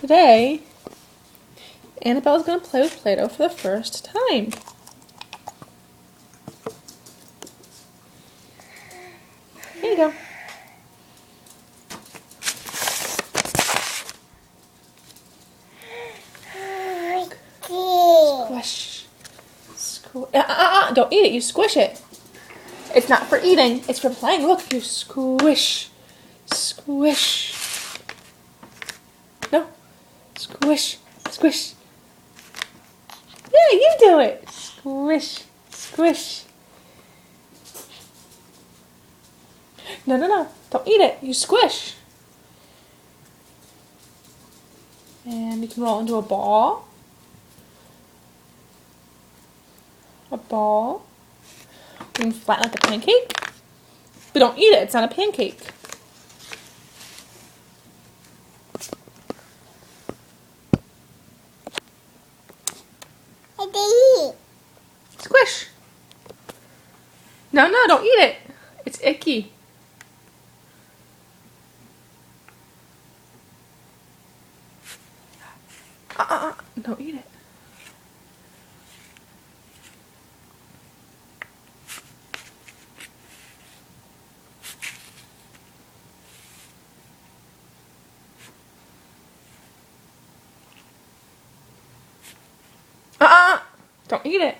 Today, Annabelle's going to play with Play-Doh for the first time. Here you go. Squish. Don't eat it. You squish it. It's not for eating. It's for playing. Look, you squish. Squish. No. Squish. Squish. Yeah, you do it. Squish. Squish. No, no, no. Don't eat it. You squish. And you can roll into a ball. A ball. You can flatten like a pancake. But don't eat it. It's not a pancake. Squish. No, no, don't eat it. It's icky. Don't eat it. Don't eat it.